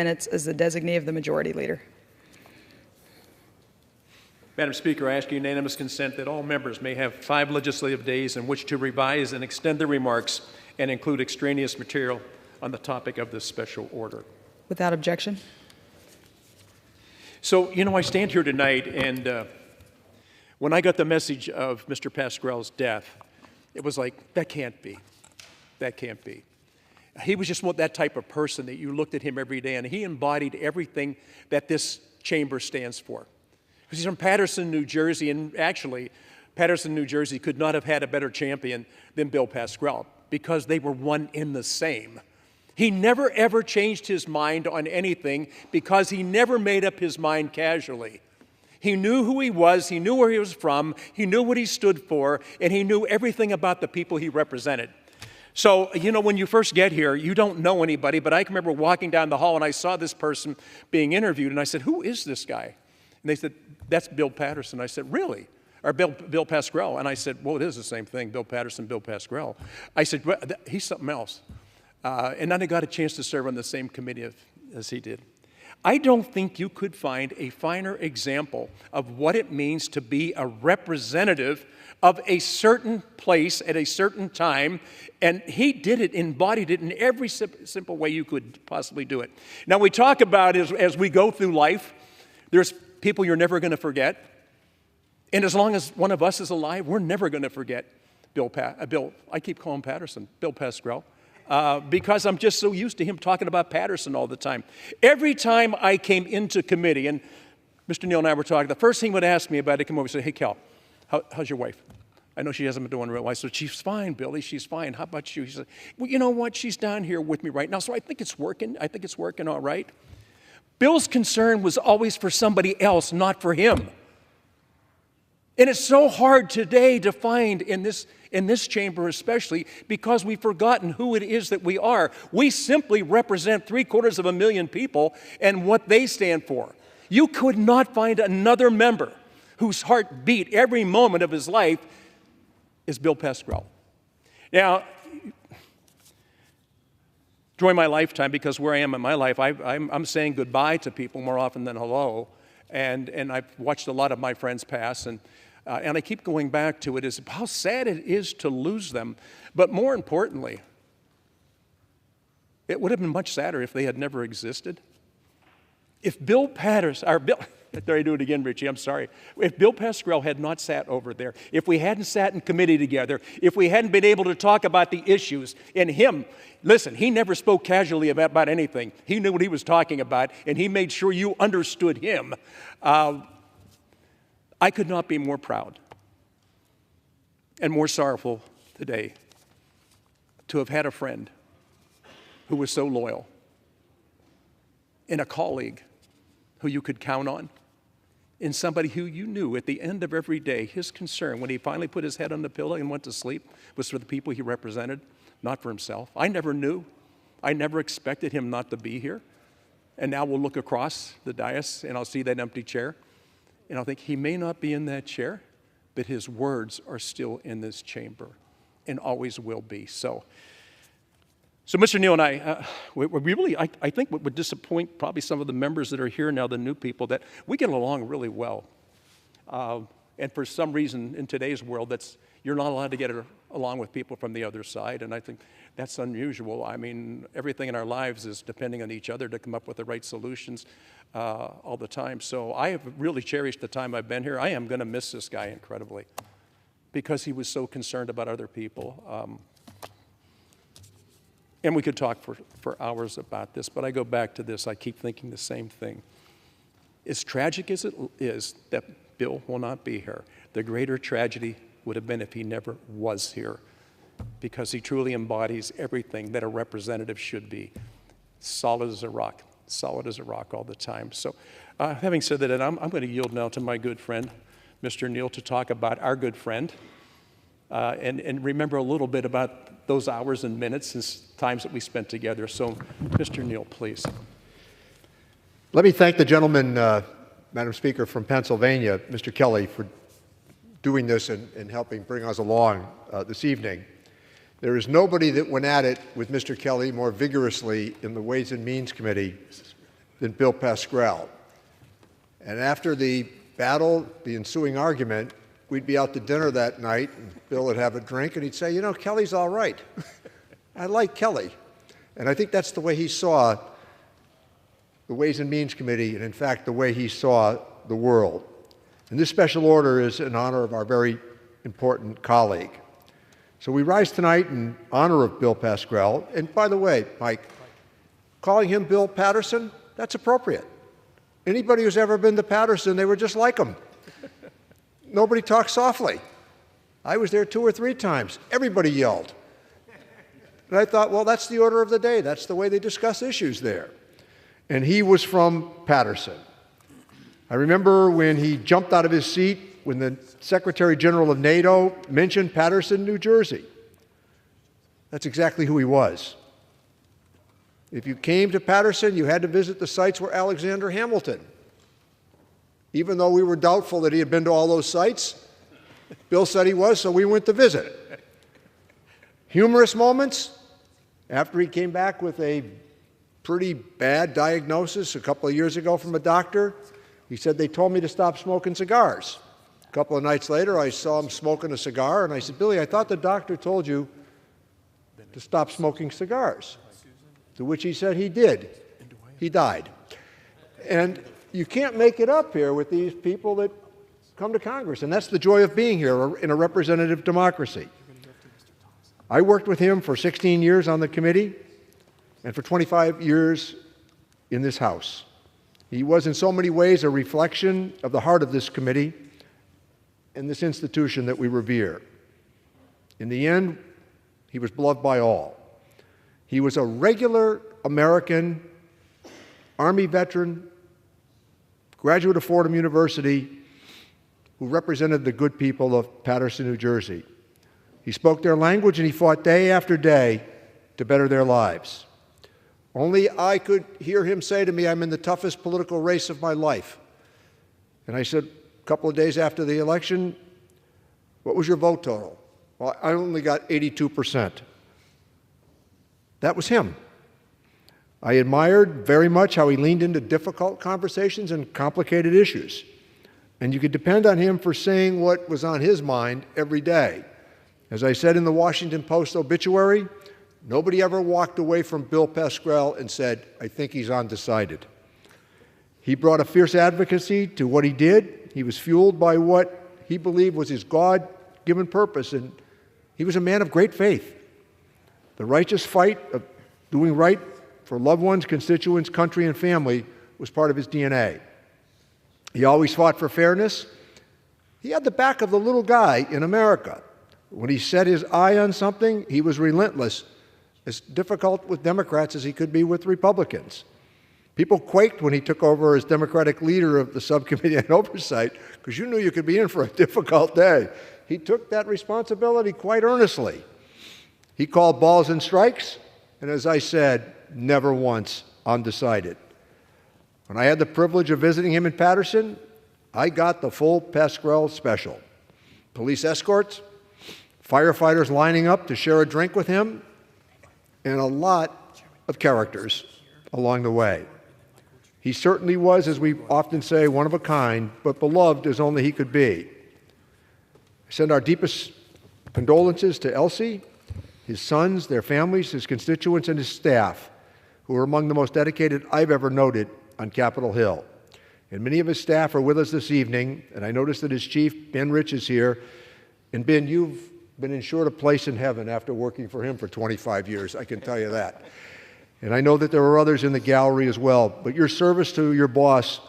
Minutes as the designee of the Majority Leader. Madam Speaker, I ask unanimous consent that all members may have 5 legislative days in which to revise and extend their remarks and include extraneous material on the topic of this special order. Without objection. So, I stand here tonight, and when I got the message of Mr. Pascrell's death, it was like, that can't be. That can't be. He was just that type of person that you looked at him every day, and he embodied everything that this chamber stands for. He's from Paterson, New Jersey, and actually, Paterson, New Jersey could not have had a better champion than Bill Pascrell because they were one in the same. He never, ever changed his mind on anything because he never made up his mind casually. He knew who he was, he knew where he was from, he knew what he stood for, and he knew everything about the people he represented. So, when you first get here, you don't know anybody, but I can remember walking down the hall and I saw this person being interviewed, and I said, "Who is this guy?" And they said, "That's Bill Patterson." I said, "Really?" Or Bill Pascrell. And I said, "Well, it is the same thing, Bill Patterson, Bill Pascrell." I said, well, "He's something else." And then I got a chance to serve on the same committee as he did. I don't think you could find a finer example of what it means to be a representative of a certain place at a certain time, and he did it, embodied it in every simple way you could possibly do it. Now, we talk about as we go through life, there's people you're never going to forget, and as long as one of us is alive, we're never going to forget Bill, I keep calling him Patterson, Bill Pascrell, because I'm just so used to him talking about Patterson all the time. Every time I came into committee, and Mr. Neal and I were talking, the first thing he would ask me about it, come over and say, "Hey, Cal, how's your wife?" "I know she hasn't been doing real well." I said, "She's fine, Billy, she's fine. How about you?" He said, "Well, you know what? She's down here with me right now, so I think it's working. I think it's working all right." Bill's concern was always for somebody else, not for him. And it's so hard today to find in this chamber especially because we've forgotten who it is that we are. We simply represent 750,000 people and what they stand for. You could not find another member whose heart beat every moment of his life is Bill Pascrell. Now, during my lifetime, because where I am in my life, I'm saying goodbye to people more often than hello, and I've watched a lot of my friends pass, and I keep going back to it, is how sad it is to lose them, but more importantly, it would have been much sadder if they had never existed. If Bill Patterson, or Bill, there I do it again, Richie, I'm sorry. If Bill Pascrell had not sat over there, if we hadn't sat in committee together, if we hadn't been able to talk about the issues, and him, listen, he never spoke casually about anything. He knew what he was talking about, and he made sure you understood him. I could not be more proud and more sorrowful today to have had a friend who was so loyal and a colleague who you could count on, and somebody who you knew at the end of every day, his concern when he finally put his head on the pillow and went to sleep was for the people he represented, not for himself. I never knew. I never expected him not to be here. And now we'll look across the dais and I'll see that empty chair, and I'll think he may not be in that chair, but his words are still in this chamber and always will be. So Mr. Neal and I, I think what would disappoint probably some of the members that are here now, the new people, that we get along really well. And for some reason in today's world, you're not allowed to get along with people from the other side, and I think that's unusual. I mean, everything in our lives is depending on each other to come up with the right solutions all the time. So I have really cherished the time I've been here. I am going to miss this guy incredibly because he was so concerned about other people. And we could talk for hours about this, but I go back to this. I keep thinking the same thing. As tragic as it is that Bill will not be here, the greater tragedy would have been if he never was here, because he truly embodies everything that a representative should be. Solid as a rock all the time. So having said that, I'm going to yield now to my good friend, Mr. Neal, to talk about our good friend and remember a little bit about those hours and minutes and times that we spent together. So, Mr. Neal, please. Let me thank the gentleman, Madam Speaker, from Pennsylvania, Mr. Kelly, for doing this and helping bring us along this evening. There is nobody that went at it with Mr. Kelly more vigorously in the Ways and Means Committee than Bill Pascrell. And after the battle, the ensuing argument, we'd be out to dinner that night, and Bill would have a drink, and he'd say, you know, Kelly's all right. I like Kelly. And I think that's the way he saw the Ways and Means Committee, and in fact, the way he saw the world. And this special order is in honor of our very important colleague. So we rise tonight in honor of Bill Pascrell. And by the way, Mike, calling him Bill Patterson, that's appropriate. Anybody who's ever been to Patterson, they were just like him. Nobody talks softly. I was there 2 or 3 times. Everybody yelled. And I thought, well, that's the order of the day. That's the way they discuss issues there. And he was from Patterson. I remember when he jumped out of his seat when the Secretary General of NATO mentioned Patterson, New Jersey. That's exactly who he was. If you came to Patterson, you had to visit the sites where Alexander Hamilton. Even though we were doubtful that he had been to all those sites, Bill said he was, so we went to visit. Humorous moments. After he came back with a pretty bad diagnosis a couple of years ago from a doctor, he said, they told me to stop smoking cigars. A couple of nights later, I saw him smoking a cigar, and I said, Billy, I thought the doctor told you to stop smoking cigars. To which he said he did. He died. And you can't make it up here with these people that come to Congress, and that's the joy of being here in a representative democracy. I worked with him for 16 years on the committee and for 25 years in this House. He was in so many ways a reflection of the heart of this committee and this institution that we revere. In the end, he was beloved by all. He was a regular American, Army veteran, graduate of Fordham University, who represented the good people of Patterson, New Jersey. He spoke their language and he fought day after day to better their lives. Only I could hear him say to me, I'm in the toughest political race of my life. And I said, a couple of days after the election, what was your vote total? Well, I only got 82%. That was him. I admired very much how he leaned into difficult conversations and complicated issues. And you could depend on him for saying what was on his mind every day. As I said in the Washington Post obituary, nobody ever walked away from Bill Pascrell and said, I think he's undecided. He brought a fierce advocacy to what he did. He was fueled by what he believed was his God-given purpose, and he was a man of great faith. The righteous fight of doing right for loved ones, constituents, country, and family was part of his DNA. He always fought for fairness. He had the back of the little guy in America. When he set his eye on something, he was relentless, as difficult with Democrats as he could be with Republicans. People quaked when he took over as Democratic leader of the Subcommittee on Oversight, because you knew you could be in for a difficult day. He took that responsibility quite earnestly. He called balls and strikes, and as I said, never once undecided. When I had the privilege of visiting him in Patterson, I got the full Pascrell special. Police escorts, firefighters lining up to share a drink with him, and a lot of characters along the way. He certainly was, as we often say, one of a kind, but beloved as only he could be. I send our deepest condolences to Elsie, his sons, their families, his constituents, and his staff, who are among the most dedicated I've ever noted on Capitol Hill. And many of his staff are with us this evening, and I noticed that his chief, Ben Rich, is here. And Ben, you've been ensured a place in heaven after working for him for 25 years, I can tell you that. And I know that there are others in the gallery as well, but your service to your boss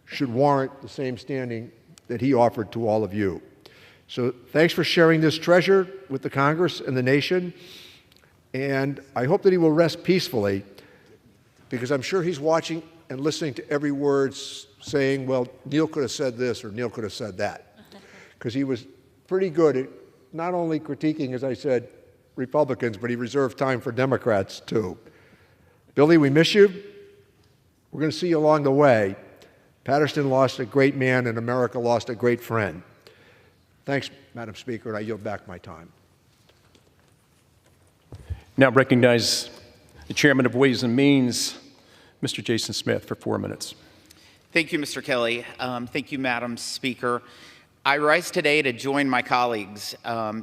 should warrant the same standing that he offered to all of you. So thanks for sharing this treasure with the Congress and the nation, and I hope that he will rest peacefully, because I'm sure he's watching and listening to every word saying, well, Neil could have said this or Neil could have said that, because he was pretty good at not only critiquing, as I said, Republicans, but he reserved time for Democrats too. Billy, we miss you. We're going to see you along the way. Patterson lost a great man and America lost a great friend. Thanks, Madam Speaker, and I yield back my time. Now recognize the Chairman of Ways and Means, Mr. Jason Smith for 4 minutes. Thank you, Mr. Kelly. Thank you, Madam Speaker. I rise today to join my colleagues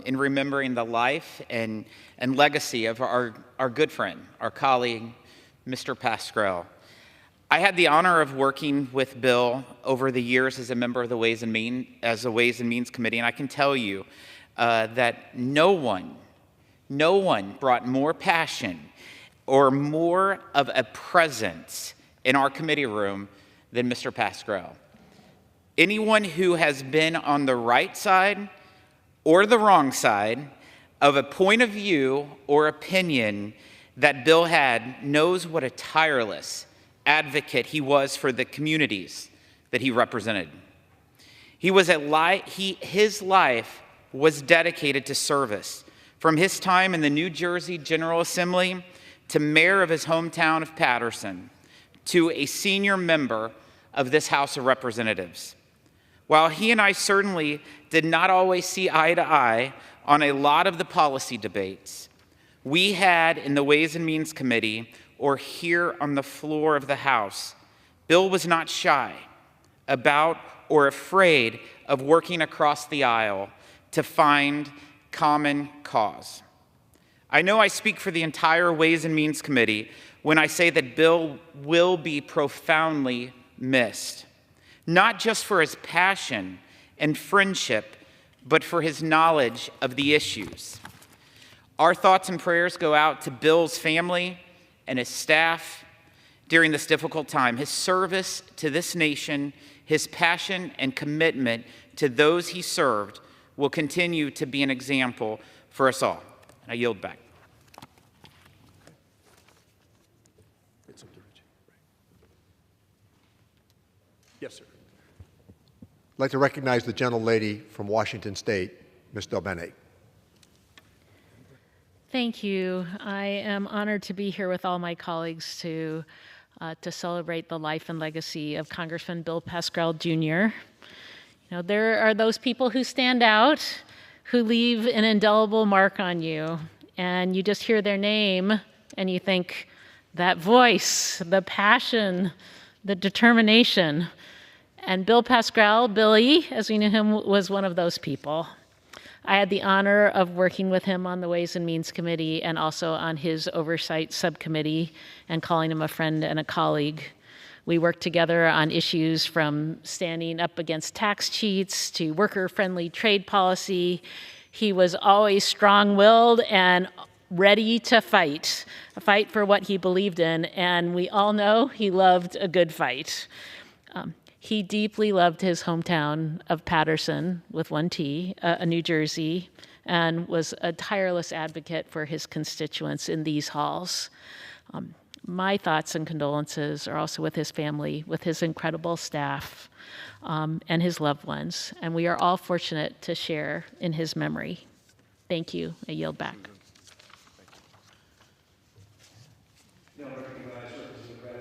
in remembering the life and legacy of our good friend, our colleague, Mr. Pascrell. I had the honor of working with Bill over the years as a member of the Ways and Means Committee, and I can tell you that no one brought more passion or more of a presence in our committee room than Mr. Pascrell. Anyone who has been on the right side or the wrong side of a point of view or opinion that Bill had knows what a tireless advocate he was for the communities that he represented. His life was dedicated to service, from his time in the New Jersey General Assembly to mayor of his hometown of Paterson to a senior member of this House of Representatives. While he and I certainly did not always see eye to eye on a lot of the policy debates, we had in the Ways and Means Committee or here on the floor of the House, Bill was not shy about or afraid of working across the aisle to find common cause. I know I speak for the entire Ways and Means Committee when I say that Bill will be profoundly missed, not just for his passion and friendship, but for his knowledge of the issues. Our thoughts and prayers go out to Bill's family and his staff during this difficult time. His service to this nation, his passion and commitment to those he served will continue to be an example for us all. I yield back. Yes, sir. I'd like to recognize the gentlelady from Washington State, Ms. Delbene. Thank you. I am honored to be here with all my colleagues to celebrate the life and legacy of Congressman Bill Pascrell Jr. You know, there are those people who stand out, who leave an indelible mark on you, and you just hear their name and you think, that voice, the passion, the determination. And Bill Pascrell, Billy, as we knew him, was one of those people. I had the honor of working with him on the Ways and Means Committee and also on his oversight subcommittee and calling him a friend and a colleague. We worked together on issues from standing up against tax cheats to worker-friendly trade policy. He was always strong-willed and ready to fight for what he believed in, and we all know he loved a good fight. He deeply loved his hometown of Paterson, with one T, New Jersey, and was a tireless advocate for his constituents in these halls. My thoughts and condolences are also with his family, with his incredible staff, and his loved ones, and we are all fortunate to share in his memory. Thank you. I yield back.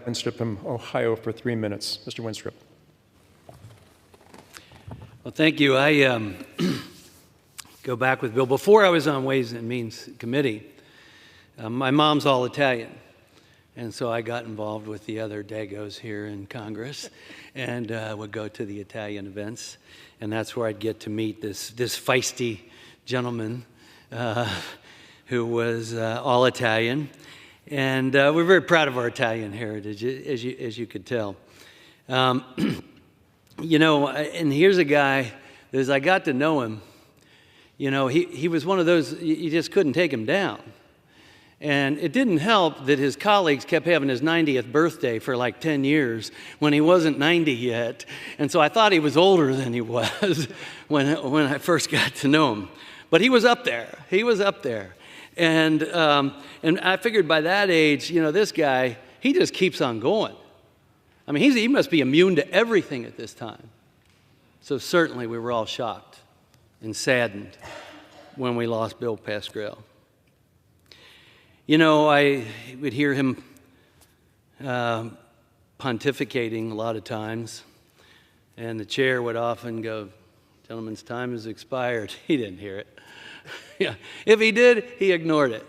Winstrup from Ohio for 3 minutes. Mr. Winstrup. Well, thank you. I go back with Bill. Before I was on Ways and Means Committee, my mom's all Italian, and so I got involved with the other Dagos here in Congress and would go to the Italian events, and that's where I'd get to meet this feisty gentleman who was all Italian, and we're very proud of our Italian heritage, as you could tell. You know, and here's a guy, as I got to know him, you know, he was one of those, you just couldn't take him down. And it didn't help that his colleagues kept having his 90th birthday for like 10 years when he wasn't 90 yet. And so I thought he was older than he was when I first got to know him. But he was up there. He was up there. And I figured by that age, you know, this guy, he just keeps on going. I mean, he must be immune to everything at this time. So certainly we were all shocked and saddened when we lost Bill Pascrell. You know, I would hear him pontificating a lot of times, and the chair would often go, "Gentleman's time has expired." He didn't hear it. Yeah, if he did, he ignored it.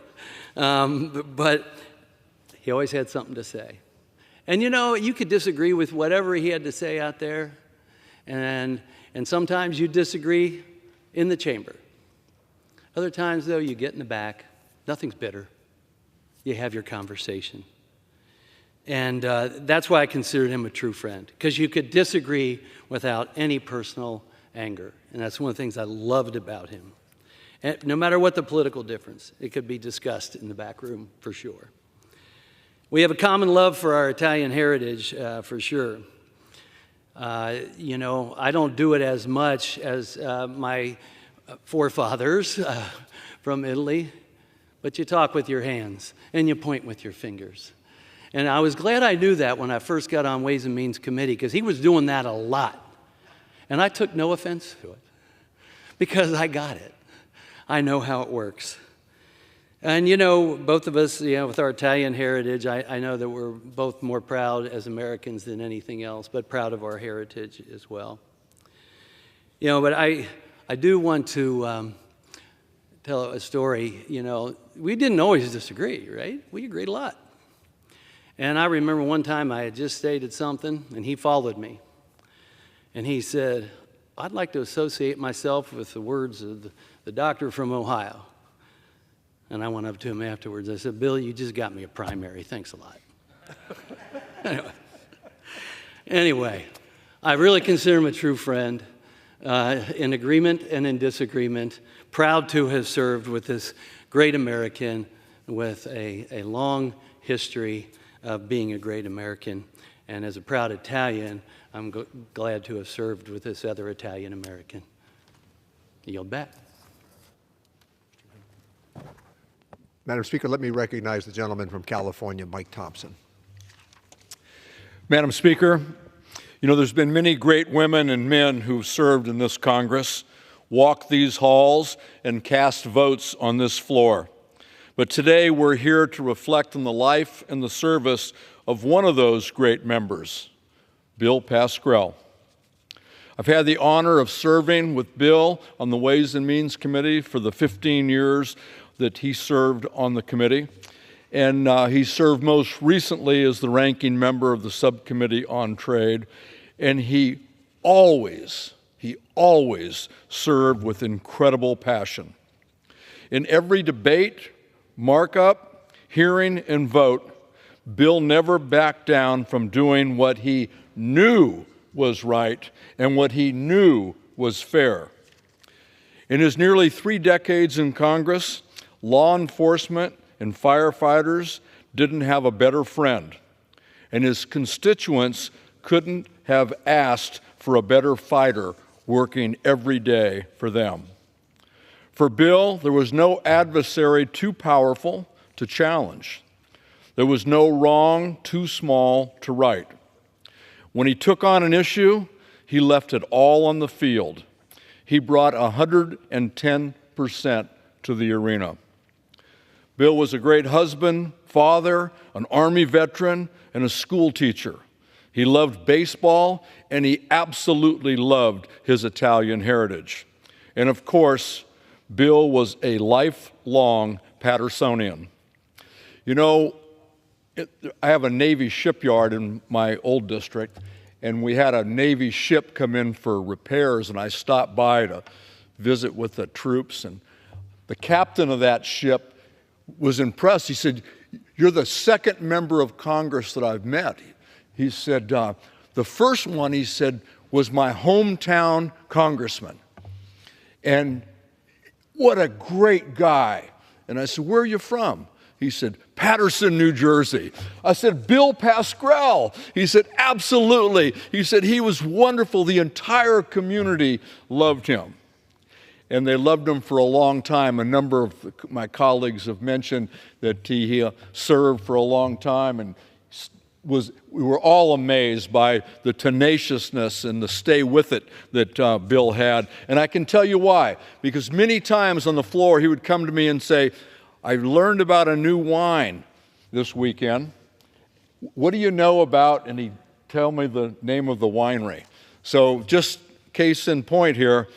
But he always had something to say. And you could disagree with whatever he had to say out there, and sometimes you disagree in the chamber. Other times, though, you get in the back. Nothing's bitter. You have your conversation. And that's why I considered him a true friend, because you could disagree without any personal anger. And that's one of the things I loved about him. And no matter what the political difference, it could be discussed in the back room for sure. We have a common love for our Italian heritage, for sure. I don't do it as much as my forefathers from Italy, but you talk with your hands and you point with your fingers. And I was glad I knew that when I first got on Ways and Means Committee, because he was doing that a lot. And I took no offense to it, because I got it. I know how it works. And both of us, with our Italian heritage, I know that we're both more proud as Americans than anything else, but proud of our heritage as well. But I do want to tell a story. We didn't always disagree, right? We agreed a lot. And I remember one time I had just stated something, and he followed me. And he said, "I'd like to associate myself with the words of the doctor from Ohio." And I went up to him afterwards. I said, "Bill, you just got me a primary. Thanks a lot." Anyway, I really consider him a true friend, in agreement and in disagreement. Proud to have served with this great American with a long history of being a great American. And as a proud Italian, I'm glad to have served with this other Italian American. Yield back. Madam Speaker, let me recognize the gentleman from California, Mike Thompson. Madam Speaker, there's been many great women and men who've served in this Congress, walked these halls, and cast votes on this floor. But today we're here to reflect on the life and the service of one of those great members, Bill Pascrell. I've had the honor of serving with Bill on the Ways and Means Committee for the 15 years that he served on the committee. And he served most recently as the ranking member of the Subcommittee on Trade. And he always served with incredible passion. In every debate, markup, hearing, and vote, Bill never backed down from doing what he knew was right and what he knew was fair. In his nearly 3 decades in Congress, law enforcement and firefighters didn't have a better friend, and his constituents couldn't have asked for a better fighter working every day for them. For Bill, there was no adversary too powerful to challenge. There was no wrong too small to right. When he took on an issue, he left it all on the field. He brought 110% to the arena. Bill was a great husband, father, an Army veteran, and a school teacher. He loved baseball, and he absolutely loved his Italian heritage. And of course, Bill was a lifelong Pattersonian. I have a Navy shipyard in my old district, and we had a Navy ship come in for repairs, and I stopped by to visit with the troops, and the captain of that ship was impressed. He said, "You're the second member of Congress that I've met." He said, the first one, he said, was my hometown congressman. And what a great guy. And I said, "Where are you from?" He said, "Paterson, New Jersey." I said, "Bill Pascrell." He said, "Absolutely." He said, "He was wonderful. The entire community loved him." And they loved him for a long time. A number of my colleagues have mentioned that he served for a long time, and we were all amazed by the tenaciousness and the stay with it that Bill had. And I can tell you why. Because many times on the floor he would come to me and say, "I learned about a new wine this weekend. What do you know about?" And he'd tell me the name of the winery. So just case in point here,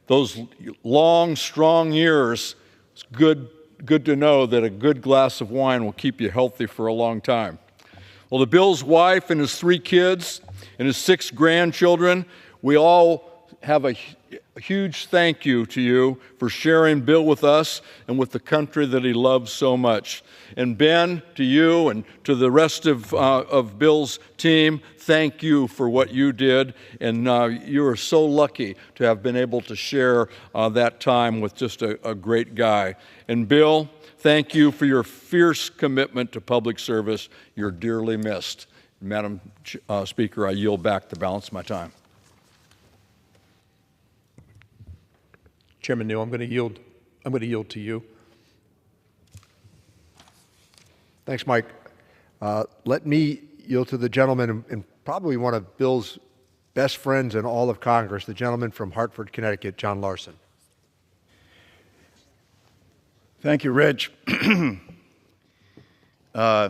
those long, strong years, it's good to know that a good glass of wine will keep you healthy for a long time. Well, to Bill's wife and his 3 kids and his 6 grandchildren, we all have a huge thank you to you for sharing Bill with us and with the country that he loves so much. And Ben, to you and to the rest of Bill's team, thank you for what you did. And you are so lucky to have been able to share that time with just a great guy. And Bill, thank you for your fierce commitment to public service. You're dearly missed. Madam Speaker, I yield back the balance of my time. Chairman New, I'm going to yield to you. Thanks, Mike. Let me yield to the gentleman and probably one of Bill's best friends in all of Congress, the gentleman from Hartford, Connecticut, John Larson. Thank you, Rich. I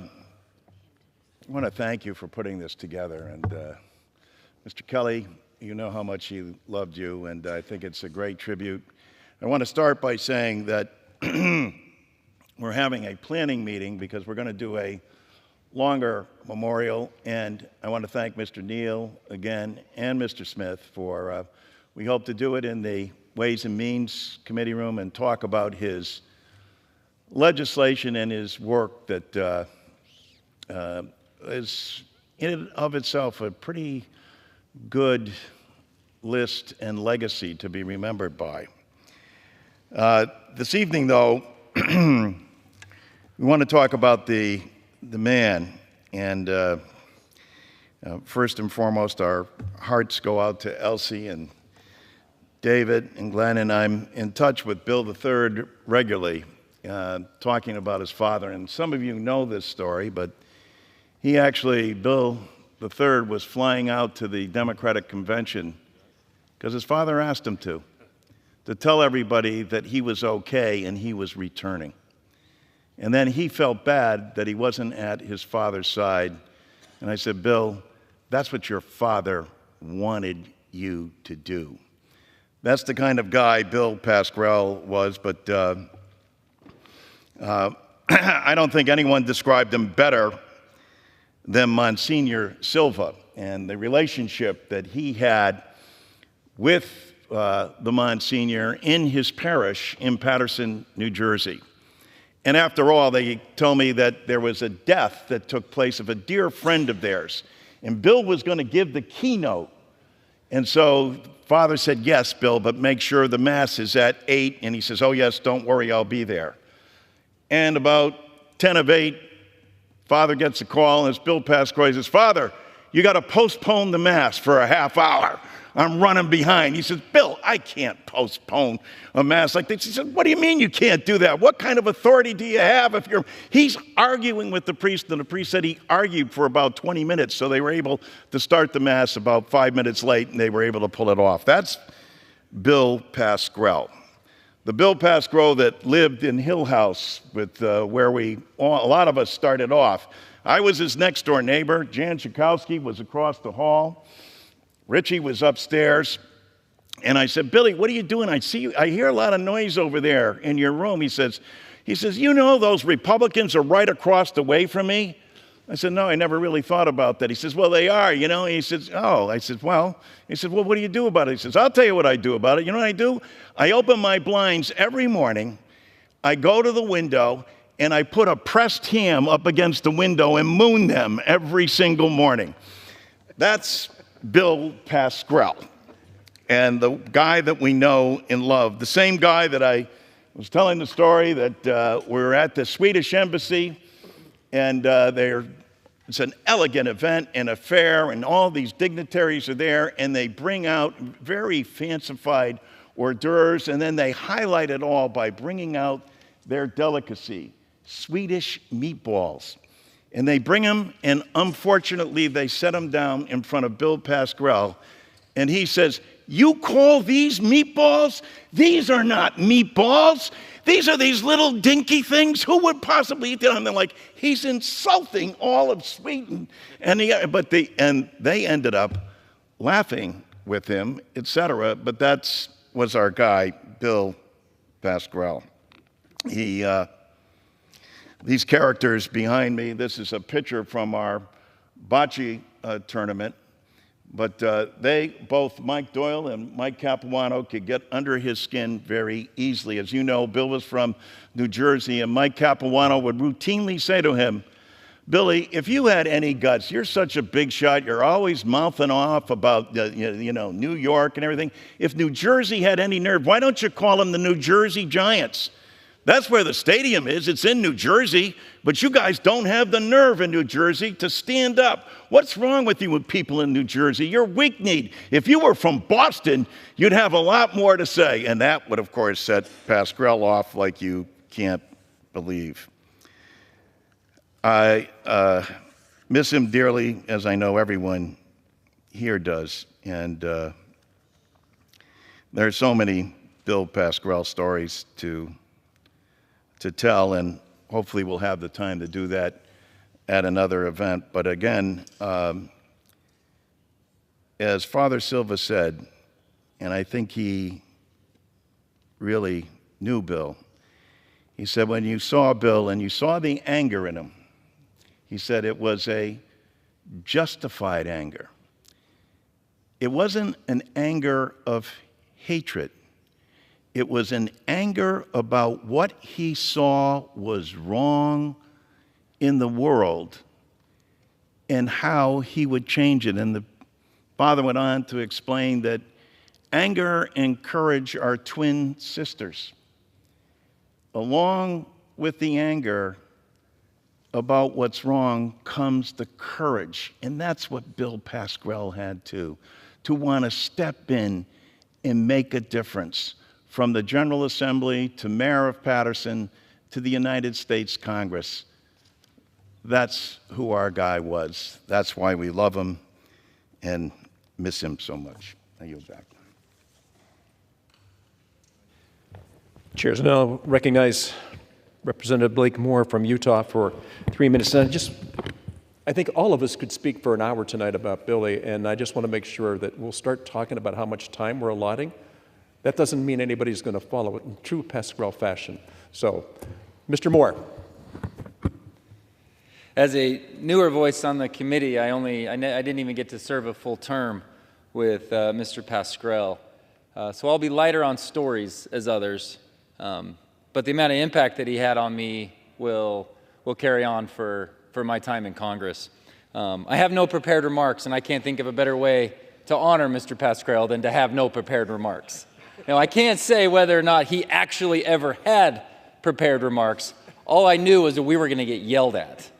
want to thank you for putting this together. And Mr. Kelly, you know how much he loved you, and I think it's a great tribute. I want to start by saying that we're having a planning meeting because we're going to do a longer memorial, and I want to thank Mr. Neal again and Mr. Smith for, we hope to do it in the Ways and Means Committee room and talk about his legislation and his work that is in and of itself a pretty good list and legacy to be remembered by. This evening, though, we want to talk about the man, and first and foremost, our hearts go out to Elsie and David and Glenn, and I'm in touch with Bill III regularly, talking about his father. And some of you know this story, but he actually, Bill III, was flying out to the Democratic Convention because his father asked him to tell everybody that he was okay and he was returning. And then he felt bad that he wasn't at his father's side. And I said, Bill, that's what your father wanted you to do. That's the kind of guy Bill Pascrell was, but I don't think anyone described him better than Monsignor Silva and the relationship that he had with the Monsignor in his parish in Paterson, New Jersey. And after all, they told me that there was a death that took place of a dear friend of theirs. And Bill was going to give the keynote. And so Father said, yes, Bill, but make sure the Mass is at 8. And he says, oh, yes, don't worry, I'll be there. And about 10 of 8, Father gets a call, and it's Bill Pascrell. He says, Father, you got to postpone the Mass for a half hour. I'm running behind. He says, Bill, I can't postpone a Mass like this. He said, what do you mean you can't do that? What kind of authority do you have if you're... He's arguing with the priest, and the priest said he argued for about 20 minutes, so they were able to start the Mass about 5 minutes late, and they were able to pull it off. That's Bill Pascrell. The Bill Pascrell that lived in Hill House with where a lot of us started off. I was his next door neighbor. Jan Schakowsky was across the hall. Richie was upstairs, and I said, Billy, what are you doing? I hear a lot of noise over there in your room. He says, you know those Republicans are right across the way from me? I said, no, I never really thought about that. He says, well, they are, you know. He says, oh. I said, well. He said, well, what do you do about it? He says, I'll tell you what I do about it. You know what I do? I open my blinds every morning. I go to the window, and I put a pressed ham up against the window and moon them every single morning. That's Bill Pascrell, and the guy that we know and love, the same guy that I was telling the story that we were at the Swedish embassy, and it's an elegant event and a fair, and all these dignitaries are there, and they bring out very fancified hors d'oeuvres, and then they highlight it all by bringing out their delicacy, Swedish meatballs. And they bring him, and unfortunately, they set him down in front of Bill Pascrell. And he says, you call these meatballs? These are not meatballs. These are these little dinky things. Who would possibly eat them? And they're like, he's insulting all of Sweden. And they ended up laughing with him, etc. But that was our guy, Bill Pascrell. These characters behind me, this is a picture from our bocce tournament. But they, both Mike Doyle and Mike Capuano, could get under his skin very easily. As you know, Bill was from New Jersey, and Mike Capuano would routinely say to him, Billy, if you had any guts, you're such a big shot, you're always mouthing off about New York and everything. If New Jersey had any nerve, why don't you call them the New Jersey Giants? That's where the stadium is. It's in New Jersey, but you guys don't have the nerve in New Jersey to stand up. What's wrong with you with people in New Jersey? You're weak-kneed. If you were from Boston, you'd have a lot more to say. And that would, of course, set Pascrell off like you can't believe. I miss him dearly, as I know everyone here does. And there are so many Bill Pascrell stories to tell, and hopefully we'll have the time to do that at another event. But again, as Father Silva said, and I think he really knew Bill, he said when you saw Bill and you saw the anger in him, he said it was a justified anger. It wasn't an anger of hatred. It was an anger about what he saw was wrong in the world and how he would change it. And the Father went on to explain that anger and courage are twin sisters. Along with the anger about what's wrong comes the courage. And that's what Bill Pascrell had to want to step in and make a difference. From the General Assembly to Mayor of Paterson to the United States Congress. That's who our guy was. That's why we love him and miss him so much. I yield back. Chairs now recognize Representative Blake Moore from Utah for 3 minutes. And I think all of us could speak for an hour tonight about Billy, and I just want to make sure that we'll start talking about how much time we're allotting. That doesn't mean anybody's going to follow it in true Pascrell fashion. So, Mr. Moore. As a newer voice on the committee, I didn't even get to serve a full term with Mr. Pascrell. So I'll be lighter on stories as others, but the amount of impact that he had on me will carry on for my time in Congress. I have no prepared remarks, and I can't think of a better way to honor Mr. Pascrell than to have no prepared remarks. Now, I can't say whether or not he actually ever had prepared remarks. All I knew was that we were going to get yelled at.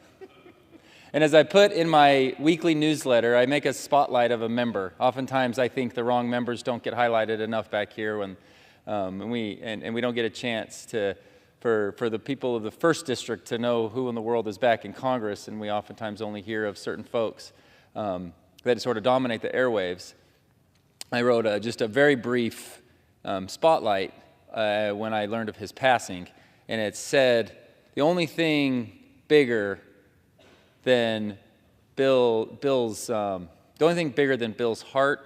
And as I put in my weekly newsletter, I make a spotlight of a member. Oftentimes, I think the wrong members don't get highlighted enough back here, when, and we don't get a chance for the people of the 1st District to know who in the world is back in Congress, and we oftentimes only hear of certain folks that sort of dominate the airwaves. I wrote just a very brief spotlight when I learned of his passing, and it said, the only thing bigger than Bill's heart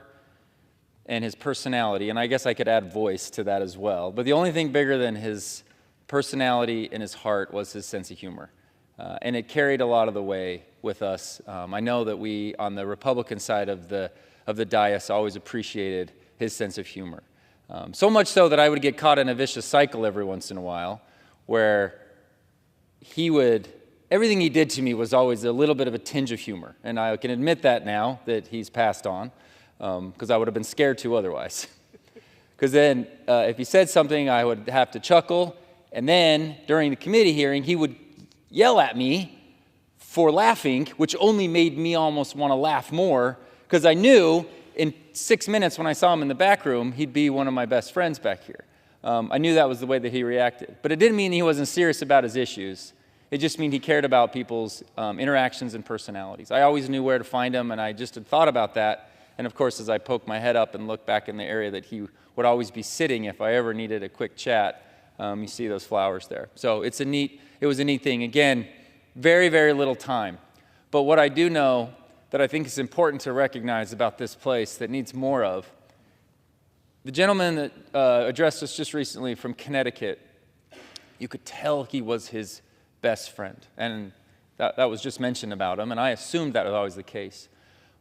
and his personality, and I guess I could add voice to that as well, but the only thing bigger than his personality and his heart was his sense of humor, and it carried a lot of the way with us. I know that we, on the Republican side of the dais, always appreciated his sense of humor. So much so that I would get caught in a vicious cycle every once in a while where everything he did to me was always a little bit of a tinge of humor. And I can admit that now that he's passed on, because I would have been scared to otherwise. Because then if he said something, I would have to chuckle. And then during the committee hearing, he would yell at me for laughing, which only made me almost want to laugh more, because I knew in 6 minutes when I saw him in the back room, he'd be one of my best friends back here. I knew that was the way that he reacted. But it didn't mean he wasn't serious about his issues. It just meant he cared about people's interactions and personalities. I always knew where to find him, and I just had thought about that. And of course, as I poked my head up and looked back in the area that he would always be sitting if I ever needed a quick chat, you see those flowers there. So it was a neat thing. Again, very, very little time. But what I do know that I think is important to recognize about this place that needs more of, the gentleman that addressed us just recently from Connecticut, you could tell he was his best friend. And That was just mentioned about him, and I assumed that was always the case.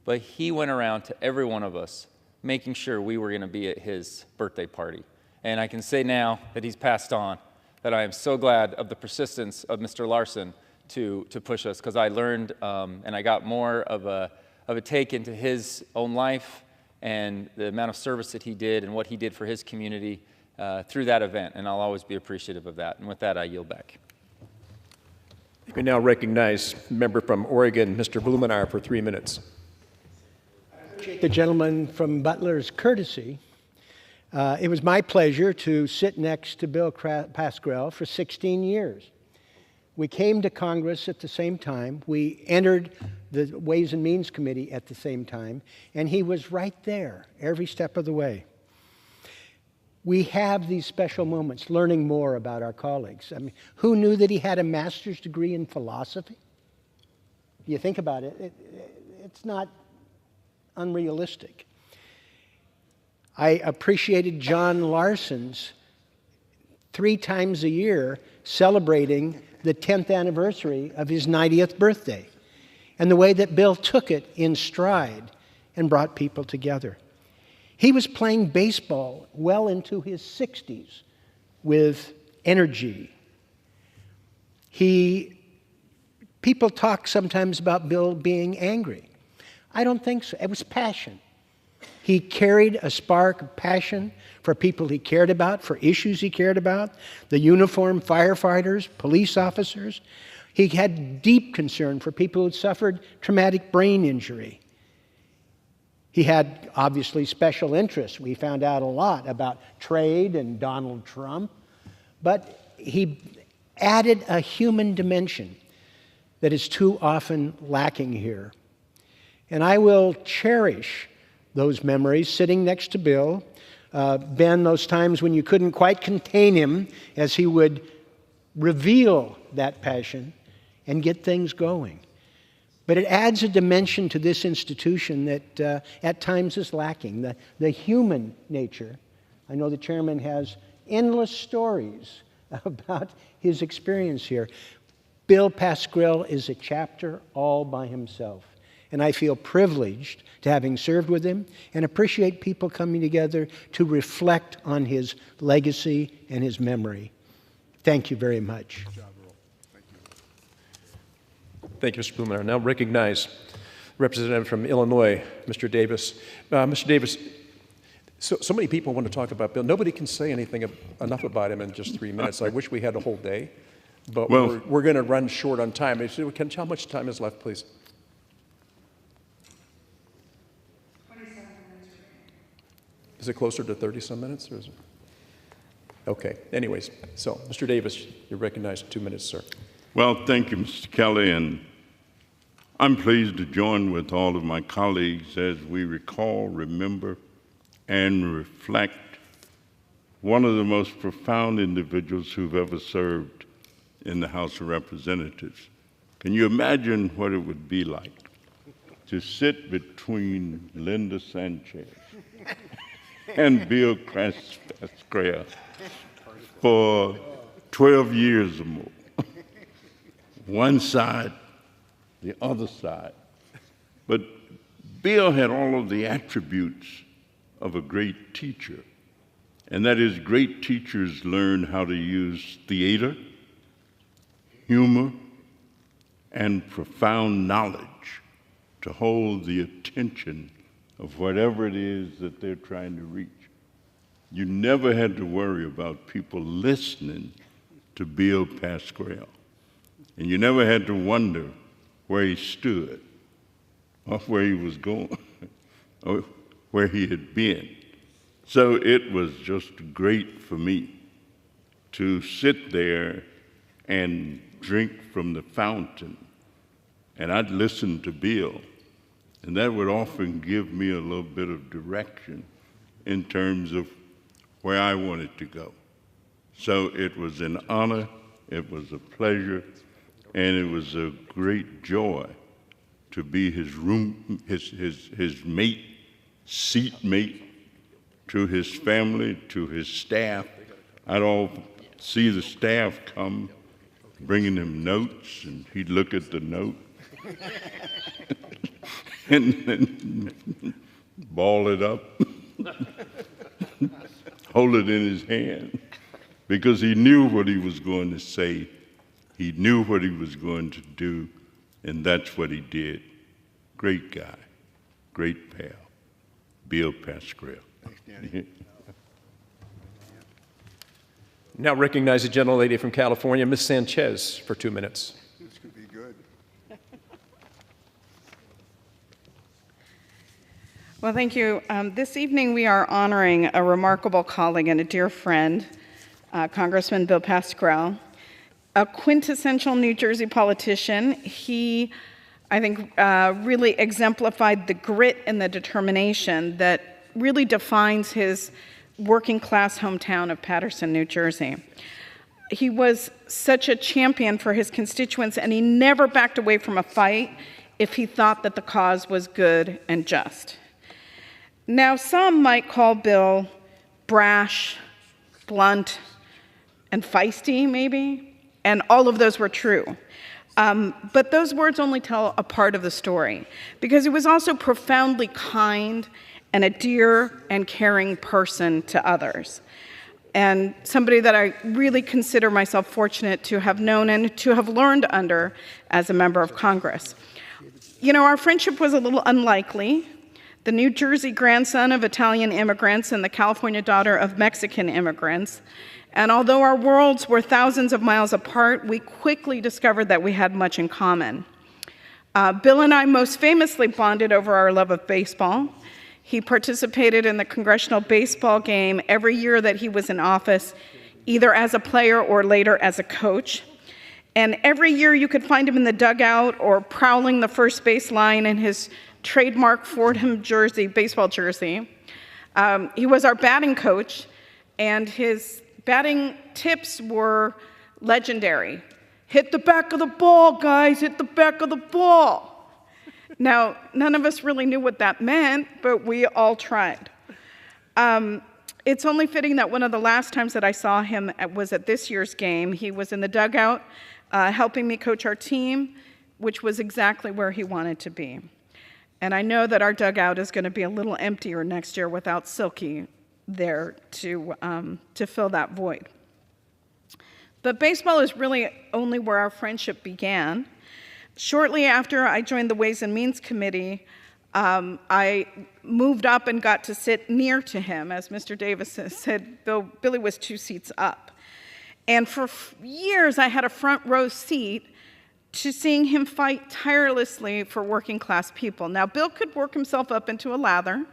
But he went around to every one of us, making sure we were going to be at his birthday party. And I can say now that he's passed on, that I am so glad of the persistence of Mr. Larson to push us, because I learned and I got more of a take into his own life and the amount of service that he did and what he did for his community through that event, and I'll always be appreciative of that. And with that, I yield back. We now recognize member from Oregon, Mr. Blumenauer, for 3 minutes. The gentleman from Butler's courtesy. It was my pleasure to sit next to Bill Pascrell for 16 years. We came to Congress at the same time. We entered the Ways and Means Committee at the same time, and he was right there every step of the way. We have these special moments, learning more about our colleagues. I mean, who knew that he had a master's degree in philosophy? You think about it, it's not unrealistic. I appreciated John Larson's 3 times a year celebrating the 10th anniversary of his 90th birthday, and the way that Bill took it in stride and brought people together. He was playing baseball well into his 60s with energy. People talk sometimes about Bill being angry. I don't think so. It was passion. He carried a spark of passion for people he cared about, for issues he cared about, the uniformed firefighters, police officers. He had deep concern for people who had suffered traumatic brain injury. He had, obviously, special interests. We found out a lot about trade and Donald Trump. But he added a human dimension that is too often lacking here. And I will cherish those memories, sitting next to Bill. Ben, those times when you couldn't quite contain him as he would reveal that passion and get things going. But it adds a dimension to this institution that at times is lacking, the human nature. I know the chairman has endless stories about his experience here. Bill Pascrell is a chapter all by himself. And I feel privileged to having served with him and appreciate people coming together to reflect on his legacy and his memory. Thank you very much. Thank you, Mr. Blumenauer. Now recognize Representative from Illinois, Mr. Davis. Mr. Davis, so many people want to talk about Bill. Nobody can say anything enough about him in just 3 minutes. I wish we had a whole day, but we're going to run short on time. How much time is left, please? 27 minutes. Is it closer to 30-some minutes? Or is it? Okay. Anyways, so Mr. Davis, you're recognized 2 minutes, sir. Well, thank you, Mr. Kelly, and I'm pleased to join with all of my colleagues as we recall, remember, and reflect one of the most profound individuals who've ever served in the House of Representatives. Can you imagine what it would be like to sit between Linda Sanchez and Bill Pascrell for 12 years or more? One side, the other side. But Bill had all of the attributes of a great teacher, and that is great teachers learn how to use theater, humor, and profound knowledge to hold the attention of whatever it is that they're trying to reach. You never had to worry about people listening to Bill Pascrell. And you never had to wonder where he stood or where he was going or where he had been. So it was just great for me to sit there and drink from the fountain. And I'd listen to Bill, and that would often give me a little bit of direction in terms of where I wanted to go. So it was an honor, it was a pleasure, and it was a great joy to be his mate, seat mate, to his family, to his staff. I'd all see the staff come bringing him notes, and he'd look at the note and then ball it up, hold it in his hand, because he knew what he was going to say. He knew what he was going to do, and that's what he did. Great guy, great pal, Bill Pascrell. Thanks, Danny. Now recognize the gentlelady from California, Ms. Sanchez, for 2 minutes. This could be good. Well, thank you. This evening we are honoring a remarkable colleague and a dear friend, Congressman Bill Pascrell, a quintessential New Jersey politician. He, I think, really exemplified the grit and the determination that really defines his working class hometown of Paterson, New Jersey. He was such a champion for his constituents, and he never backed away from a fight if he thought that the cause was good and just. Now, some might call Bill brash, blunt, and feisty, maybe, and all of those were true. But those words only tell a part of the story, because he was also profoundly kind and a dear and caring person to others, and somebody that I really consider myself fortunate to have known and to have learned under as a member of Congress. You know, our friendship was a little unlikely. The New Jersey grandson of Italian immigrants and the California daughter of Mexican immigrants. And although our worlds were thousands of miles apart, we quickly discovered that we had much in common. Bill and I most famously bonded over our love of baseball. He participated in the congressional baseball game every year that he was in office, either as a player or later as a coach. And every year you could find him in the dugout or prowling the first base line in his trademark Fordham jersey, baseball jersey. He was our batting coach, and his batting tips were legendary. Hit the back of the ball, guys, hit the back of the ball. Now, none of us really knew what that meant, but we all tried. It's only fitting that one of the last times that I saw him was at this year's game. He was in the dugout helping me coach our team, which was exactly where he wanted to be. And I know that our dugout is going to be a little emptier next year without Silky there to fill that void. But baseball is really only where our friendship began. Shortly after I joined the Ways and Means Committee, I moved up and got to sit near to him. As Mr. Davis said, Billy was 2 seats up. And for years, I had a front row seat to seeing him fight tirelessly for working class people. Now, Bill could work himself up into a lather.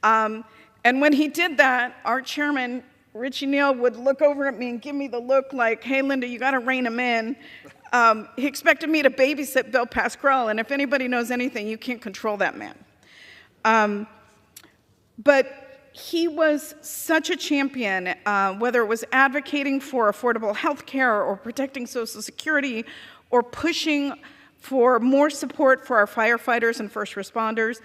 And when he did that, our chairman, Richie Neal, would look over at me and give me the look like, hey, Linda, you got to rein him in. He expected me to babysit Bill Pascrell, and if anybody knows anything, you can't control that man. But he was such a champion, whether it was advocating for affordable health care or protecting Social Security or pushing for more support for our firefighters and first responders.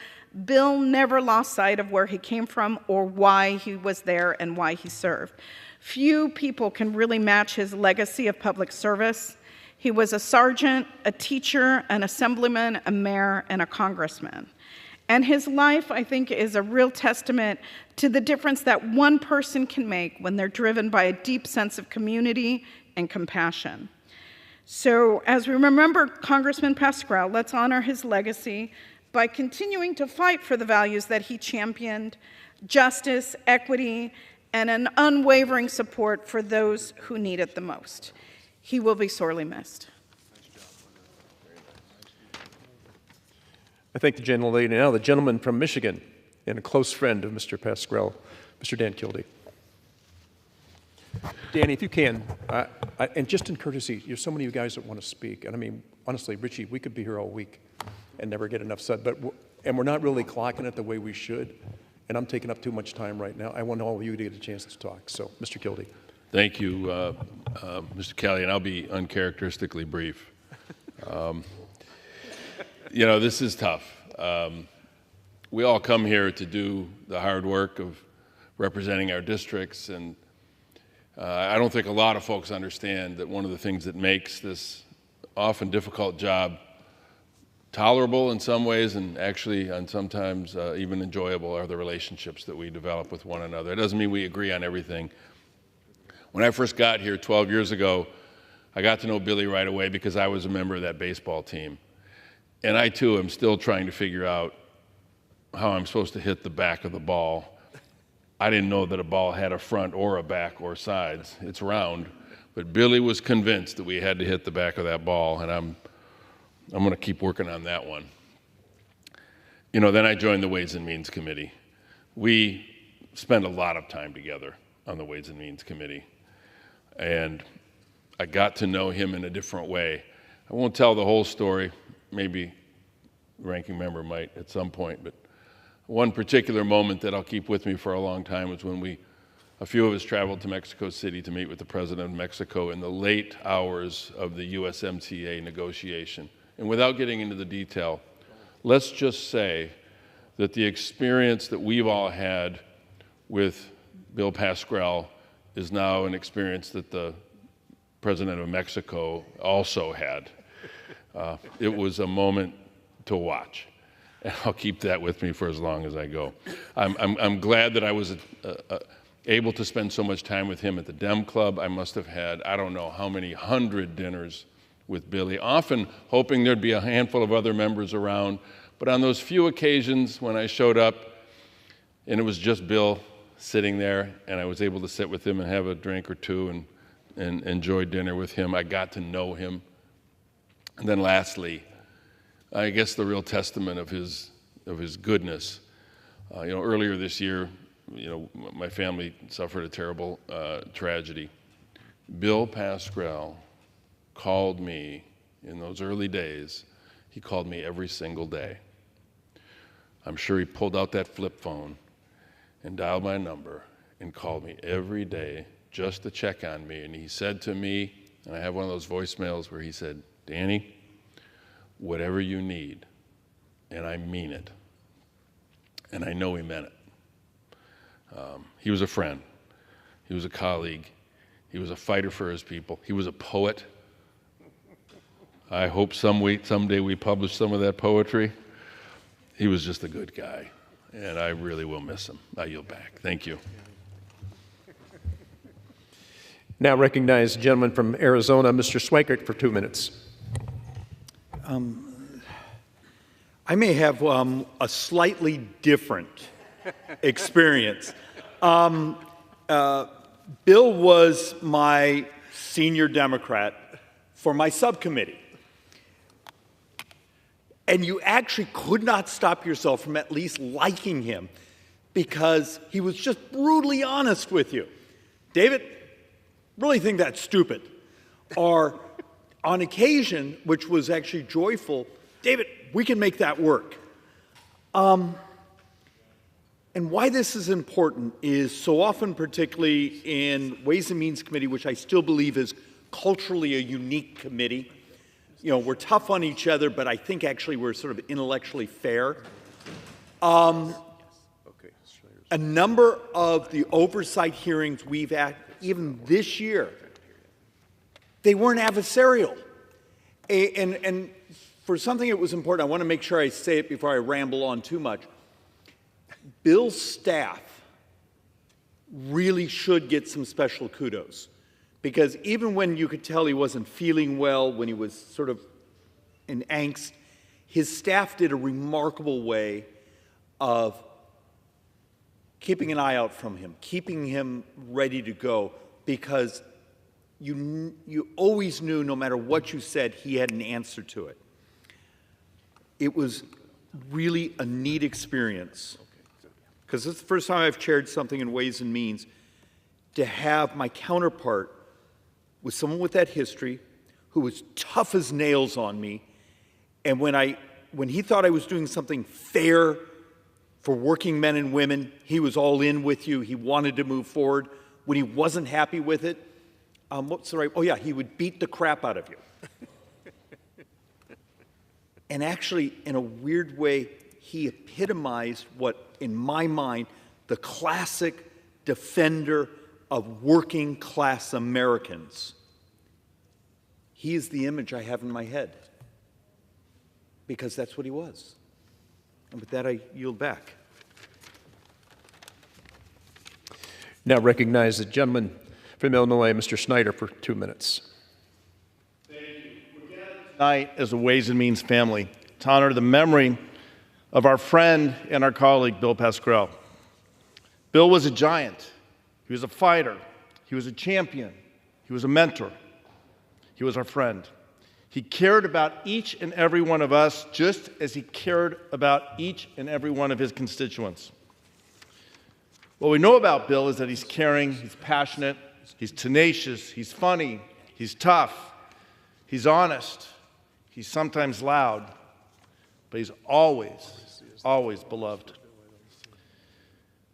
Bill never lost sight of where he came from or why he was there and why he served. Few people can really match his legacy of public service. He was a sergeant, a teacher, an assemblyman, a mayor, and a congressman. And his life, I think, is a real testament to the difference that one person can make when they're driven by a deep sense of community and compassion. So as we remember Congressman Pascrell, let's honor his legacy by continuing to fight for the values that he championed: justice, equity, and an unwavering support for those who need it the most. He will be sorely missed. I thank the gentlelady. Now the gentleman from Michigan and a close friend of Mr. Pascrell, Mr. Dan Kildee. Danny, if you can, and just in courtesy, there's so many of you guys that want to speak. And I mean, honestly, Richie, we could be here all week and never get enough said. And we're not really clocking it the way we should. And I'm taking up too much time right now. I want all of you to get a chance to talk. So, Mr. Kildee. Thank you, Mr. Kelly, and I'll be uncharacteristically brief. You know, this is tough. We all come here to do the hard work of representing our districts, and I don't think a lot of folks understand that one of the things that makes this often difficult job tolerable in some ways and actually and sometimes even enjoyable are the relationships that we develop with one another. It doesn't mean we agree on everything. When I first got here 12 years ago, I got to know Billy right away because I was a member of that baseball team. And I too am still trying to figure out how I'm supposed to hit the back of the ball. I didn't know that a ball had a front or a back or sides. It's round. But Billy was convinced that we had to hit the back of that ball, and I'm going to keep working on that one. You know, then I joined the Ways and Means Committee. We spent a lot of time together on the Ways and Means Committee, and I got to know him in a different way. I won't tell the whole story. Maybe the ranking member might at some point, but one particular moment that I'll keep with me for a long time was when a few of us traveled to Mexico City to meet with the President of Mexico in the late hours of the USMCA negotiation. And without getting into the detail, let's just say that the experience that we've all had with Bill Pascrell is now an experience that the President of Mexico also had. It was a moment to watch. And I'll keep that with me for as long as I go. I'm glad that I was able to spend so much time with him at the Dem Club. I must have had, I don't know how many 100 dinners with Billy, often hoping there'd be a handful of other members around. But on those few occasions when I showed up and it was just Bill sitting there and I was able to sit with him and have a drink or two and enjoy dinner with him, I got to know him. And then lastly, I guess the real testament of his goodness. Earlier this year, my family suffered a terrible tragedy. Bill Pascrell called me in those early days. He called me every single day. I'm sure he pulled out that flip phone and dialed my number and called me every day just to check on me. And he said to me, and I have one of those voicemails where he said, "Danny, whatever you need," and I mean it. And I know he meant it. He was a friend. He was a colleague. He was a fighter for his people. He was a poet. I hope someday we publish some of that poetry. He was just a good guy, and I really will miss him. I yield back. Thank you. Now recognize the gentleman from Arizona, Mr. Swikert, for 2 minutes. I may have a slightly different experience. Bill was my senior Democrat for my subcommittee. And you actually could not stop yourself from at least liking him because he was just brutally honest with you. David, really think that's stupid. Or on occasion, which was actually joyful, David, we can make that work. And why this is important is so often, particularly in Ways and Means Committee, which I still believe is culturally a unique committee. We're tough on each other, but I think actually we're sort of intellectually fair. A number of the oversight hearings we've had, even this year, they weren't adversarial. And for something that was important, I want to make sure I say it before I ramble on too much. Bill's staff really should get some special kudos. Because even when you could tell he wasn't feeling well, when he was sort of in angst, his staff did a remarkable way of keeping an eye out from him, keeping him ready to go, because you always knew, no matter what you said, he had an answer to it. It was really a neat experience, because it's the first time I've chaired something in Ways and Means, to have my counterpart with someone with that history who was tough as nails on me. And when he thought I was doing something fair for working men and women, he was all in with you. He wanted to move forward. When he wasn't happy with it, what's the right? Oh yeah, he would beat the crap out of you. And actually, in a weird way, he epitomized what, in my mind, the classic defender of working class Americans. He is the image I have in my head because that's what he was. And with that, I yield back. Now recognize the gentleman from Illinois, Mr. Snyder, for 2 minutes. Tonight as a Ways and Means family to honor the memory of our friend and our colleague, Bill Pascrell. Bill was a giant. He was a fighter. He was a champion. He was a mentor. He was our friend. He cared about each and every one of us just as he cared about each and every one of his constituents. What we know about Bill is that he's caring, he's passionate, he's tenacious, he's funny, he's tough, he's honest, he's sometimes loud, but he's always beloved.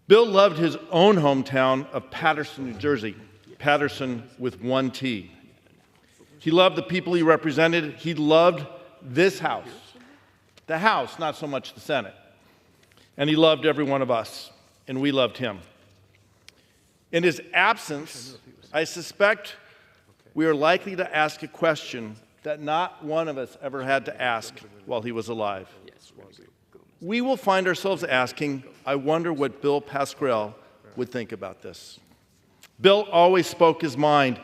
Bill loved his own hometown of Paterson, New Jersey, Paterson with one T. He loved the people he represented. He loved this house, the House, not so much the Senate. And he loved every one of us, and we loved him. In his absence, I suspect we are likely to ask a question that not one of us ever had to ask while he was alive. We will find ourselves asking, I wonder what Bill Pascrell would think about this. Bill always spoke his mind,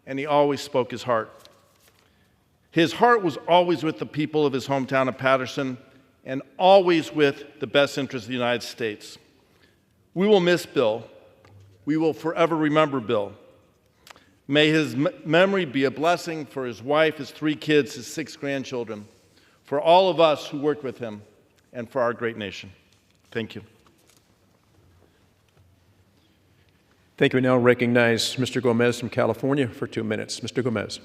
and he always spoke his heart. His heart was always with the people of his hometown of Paterson and always with the best interests of the United States. We will miss Bill. We will forever remember Bill. May his memory be a blessing for his wife, his 3 kids, his 6 grandchildren, for all of us who worked with him, and for our great nation. Thank you. Thank you. We now recognize Mr. Gomez from California for 2 minutes. Mr. Gomez.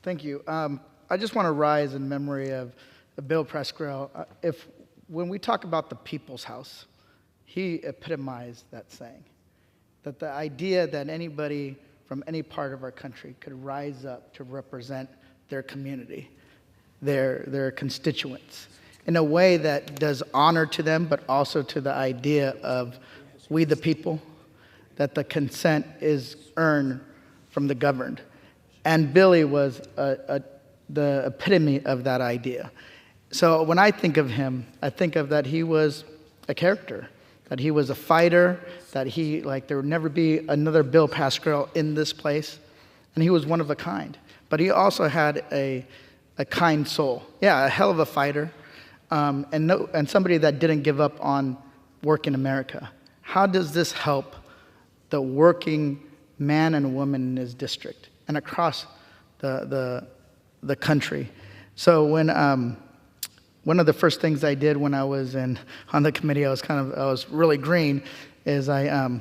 Thank you. I just want to rise in memory of Bill Pascrell. When we talk about the People's House, he epitomized that saying, that the idea that anybody from any part of our country could rise up to represent their community, their constituents, in a way that does honor to them, but also to the idea of we the people, that the consent is earned from the governed. And Billy was the epitome of that idea. So when I think of him, I think of that he was a character, that he was a fighter, that there would never be another Bill Pascrell in this place, and he was one of a kind. But he also had a kind soul. Yeah, a hell of a fighter, and somebody that didn't give up on work in America. How does this help the working man and woman in his district and across the country? So when one of the first things I did when I was on the committee, I was really green, is I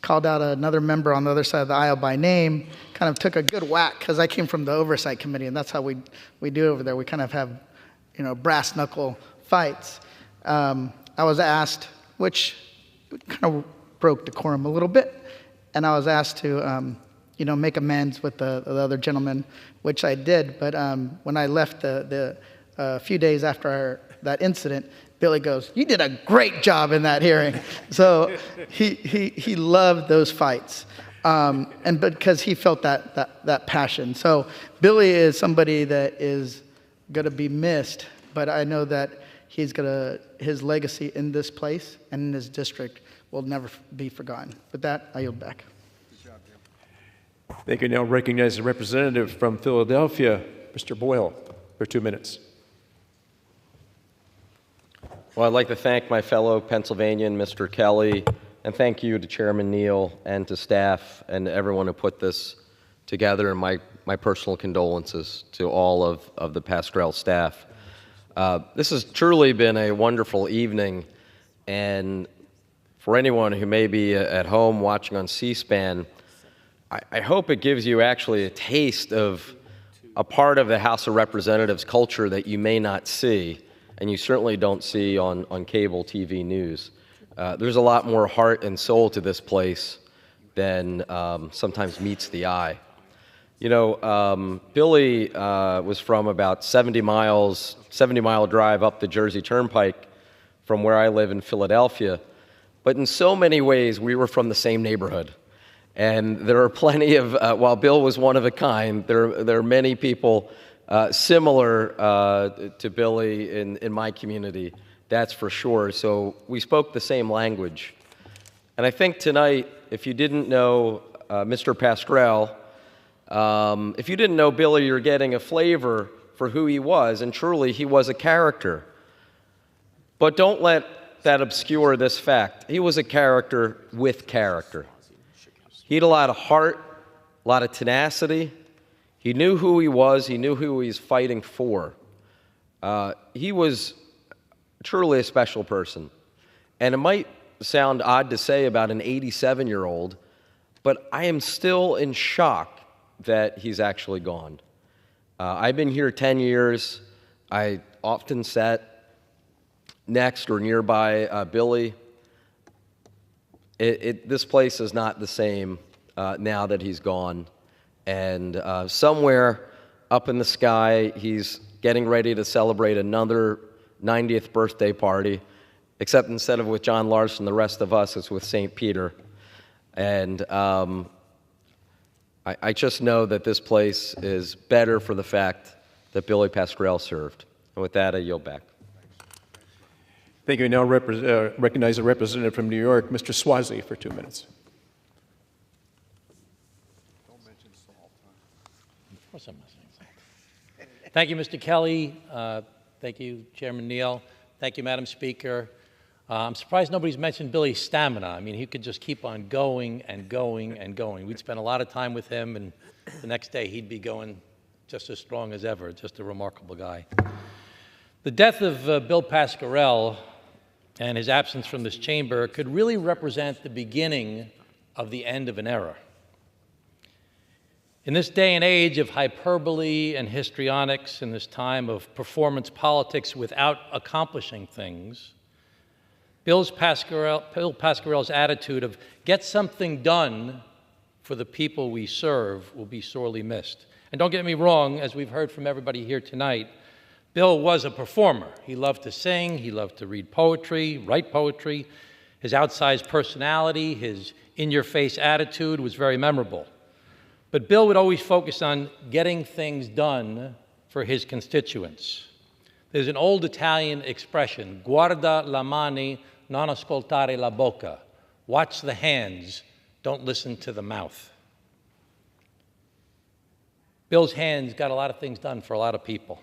called out another member on the other side of the aisle by name, kind of took a good whack, because I came from the oversight committee, and that's how we do over there. We kind of have, brass knuckle fights. I was asked, which kind of broke decorum a little bit, and I was asked to, make amends with the other gentleman, which I did. But when I left a few days after that incident, Billy goes, "You did a great job in that hearing." So he loved those fights, and because he felt that passion. So Billy is somebody that is going to be missed, but I know that his legacy in this place and in his district will never be forgotten. With that, I yield back. Thank you. Now recognize the representative from Philadelphia, Mr. Boyle, for 2 minutes. Well, I'd like to thank my fellow Pennsylvanian, Mr. Kelly, and thank you to Chairman Neal and to staff and everyone who put this together, and my personal condolences to all of the Pascrell staff. This has truly been a wonderful evening, and for anyone who may be at home watching on C-SPAN, I hope it gives you actually a taste of a part of the House of Representatives culture that you may not see, and you certainly don't see on cable TV news. There's a lot more heart and soul to this place than sometimes meets the eye. Billy was from about 70-mile drive up the Jersey Turnpike from where I live in Philadelphia. But in so many ways, we were from the same neighborhood. And there are plenty of, while Bill was one of a kind, there are many people similar to Billy in my community, that's for sure. So we spoke the same language. And I think tonight, if you didn't know Mr. Pascrell, if you didn't know Billy, you're getting a flavor for who he was, and truly he was a character. But don't let that obscure this fact. He was a character with character. He had a lot of heart, a lot of tenacity. He knew who he was. He knew who he was fighting for. He was truly a special person. And it might sound odd to say about an 87-year-old, but I am still in shock that he's actually gone. I've been here 10 years. I often sat next or nearby Billy. This place is not the same now that he's gone. And somewhere up in the sky, he's getting ready to celebrate another 90th birthday party, except instead of with John Larson, the rest of us, it's with St. Peter. And I just know that this place is better for the fact that Billy Pascrell served. And with that, I yield back. Thank you. I now recognize a representative from New York, Mr. Swazi, for 2 minutes. Thank you, Mr. Kelly. Thank you, Chairman Neal. Thank you, Madam Speaker. I'm surprised nobody's mentioned Billy's stamina. I mean, he could just keep on going and going and going. We'd spend a lot of time with him, and the next day he'd be going just as strong as ever, just a remarkable guy. The death of Bill Pascrell and his absence from this chamber could really represent the beginning of the end of an era. In this day and age of hyperbole and histrionics, in this time of performance politics without accomplishing things, Bill Pascrell's attitude of get something done for the people we serve will be sorely missed. And don't get me wrong, as we've heard from everybody here tonight, Bill was a performer. He loved to sing, he loved to read poetry, write poetry. His outsized personality, his in-your-face attitude was very memorable. But Bill would always focus on getting things done for his constituents. There's an old Italian expression, guarda la mani, non ascoltare la bocca. Watch the hands, don't listen to the mouth. Bill's hands got a lot of things done for a lot of people.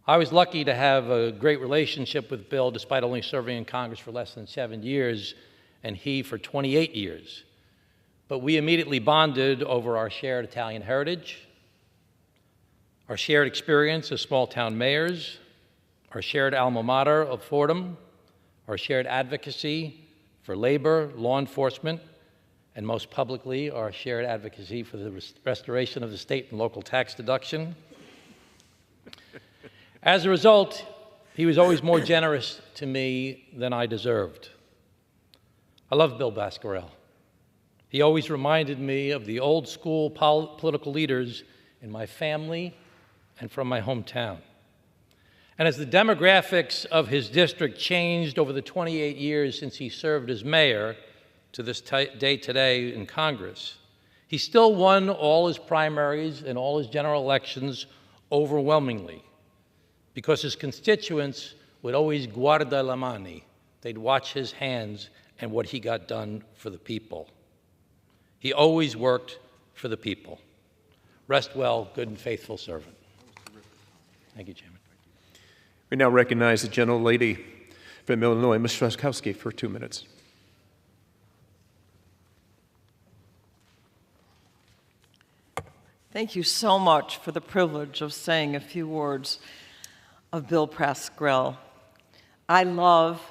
I was lucky to have a great relationship with Bill, despite only serving in Congress for less than 7 years, and he for 28 years. But we immediately bonded over our shared Italian heritage, our shared experience as small-town mayors, our shared alma mater of Fordham, our shared advocacy for labor, law enforcement, and most publicly, our shared advocacy for the restoration of the state and local tax deduction. As a result, he was always more generous to me than I deserved. I love Bill Pascrell. He always reminded me of the old school political leaders in my family and from my hometown. And as the demographics of his district changed over the 28 years since he served as mayor to this day today in Congress, he still won all his primaries and all his general elections overwhelmingly because his constituents would always guarda la mani. They'd watch his hands and what he got done for the people. He always worked for the people. Rest well, good and faithful servant. Thank you, Chairman. We now recognize the gentlelady from Illinois, Ms. Straskowski, for 2 minutes. Thank you so much for the privilege of saying a few words of Bill Pascrell. I love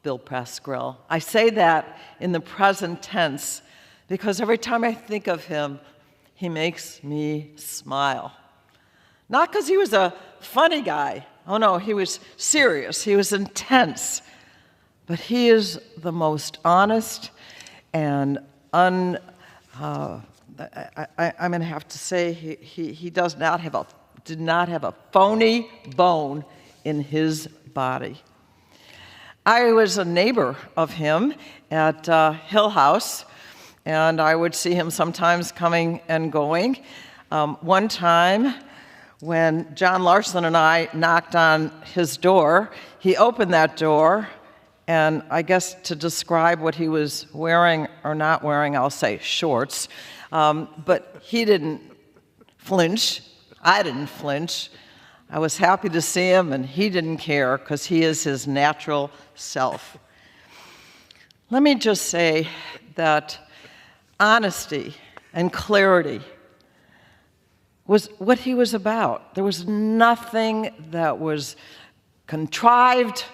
Bill Pascrell. I say that in the present tense because every time I think of him, he makes me smile. Not because he was a funny guy. Oh no, he was serious, he was intense. But he is the most honest and I'm going to have to say he did not have a phony bone in his body. I was a neighbor of him at Hill House, and I would see him sometimes coming and going. One time, when John Larson and I knocked on his door, he opened that door, and I guess to describe what he was wearing or not wearing, I'll say shorts. But he didn't flinch. I didn't flinch. I was happy to see him, and he didn't care because he is his natural self. Let me just say that honesty and clarity was what he was about. There was nothing that was contrived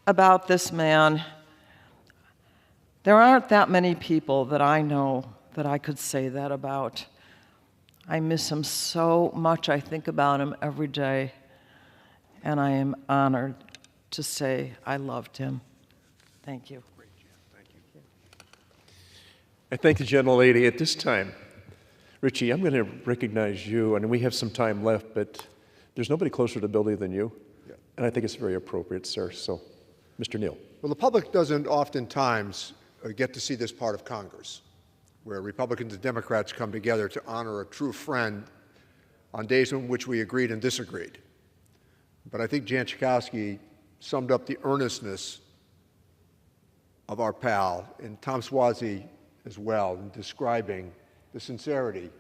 about this man. There aren't that many people that I know that I could say that about. I miss him so much. I think about him every day, and I am honored to say I loved him. Thank you. I thank the gentlelady. At this time, Richie, I'm going to recognize you, and we have some time left, but there's nobody closer to Billy than you, and I think it's very appropriate, sir. So, Mr. Neal. Well, the public doesn't oftentimes get to see this part of Congress, where Republicans and Democrats come together to honor a true friend on days in which we agreed and disagreed. But I think Jan Schakowsky summed up the earnestness of our pal, and Tom Suozzi as well, in describing the sincerity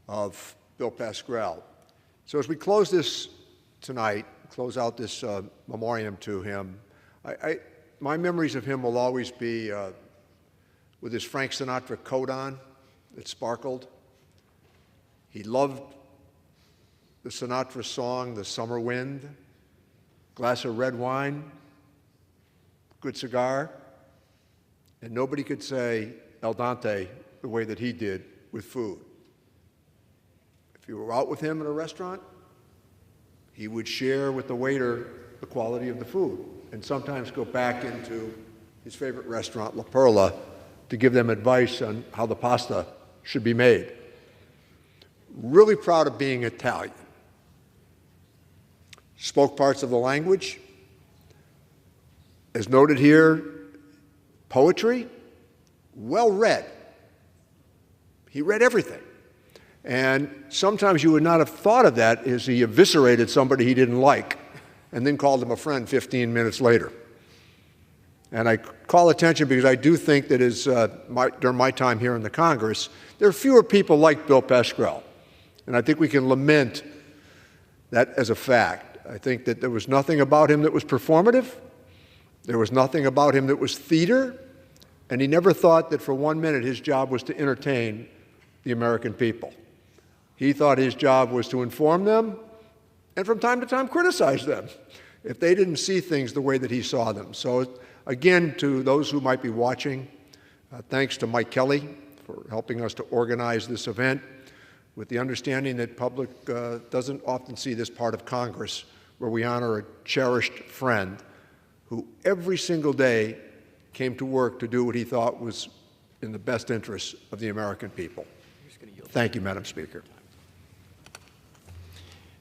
of Bill Pascrell. So as we close this tonight, close out this memoriam to him, my memories of him will always be with his Frank Sinatra coat on that sparkled. He loved the Sinatra song, The Summer Wind, glass of red wine, good cigar, and nobody could say al dente the way that he did with food. If you were out with him at a restaurant, he would share with the waiter the quality of the food and sometimes go back into his favorite restaurant, La Perla, to give them advice on how the pasta should be made. Really proud of being Italian. Spoke parts of the language. As noted here, poetry, well read. He read everything. And sometimes you would not have thought of that as he eviscerated somebody he didn't like and then called him a friend 15 minutes later. And I call attention because I do think that during my time here in the Congress, there are fewer people like Bill Pascrell. And I think we can lament that as a fact. I think that there was nothing about him that was performative. There was nothing about him that was theater. And he never thought that for 1 minute his job was to entertain the American people. He thought his job was to inform them and from time to time criticize them if they didn't see things the way that he saw them. So again, to those who might be watching, thanks to Mike Kelly for helping us to organize this event with the understanding that public doesn't often see this part of Congress where we honor a cherished friend who every single day came to work to do what he thought was in the best interests of the American people. Thank you, Madam Speaker.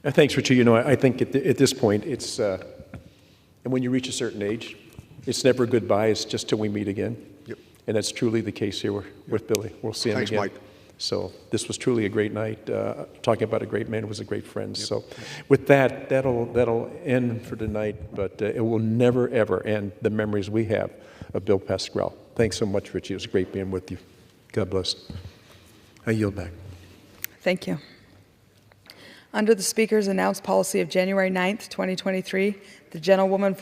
Thanks, Richie. You know, I think at this point, it's, and when you reach a certain age, it's never goodbye. It's just till we meet again. Yep. And that's truly the case here with Billy. We'll see him Thanks, again. Mike. So this was truly a great night. Talking about a great man who was a great friend. Yep. So with that, that'll end for tonight, but it will never, ever end the memories we have of Bill Pascrell. Thanks so much, Richie. It was great being with you. God bless. I yield back. Thank you. Under the Speaker's announced policy of January 9th, 2023, the gentlewoman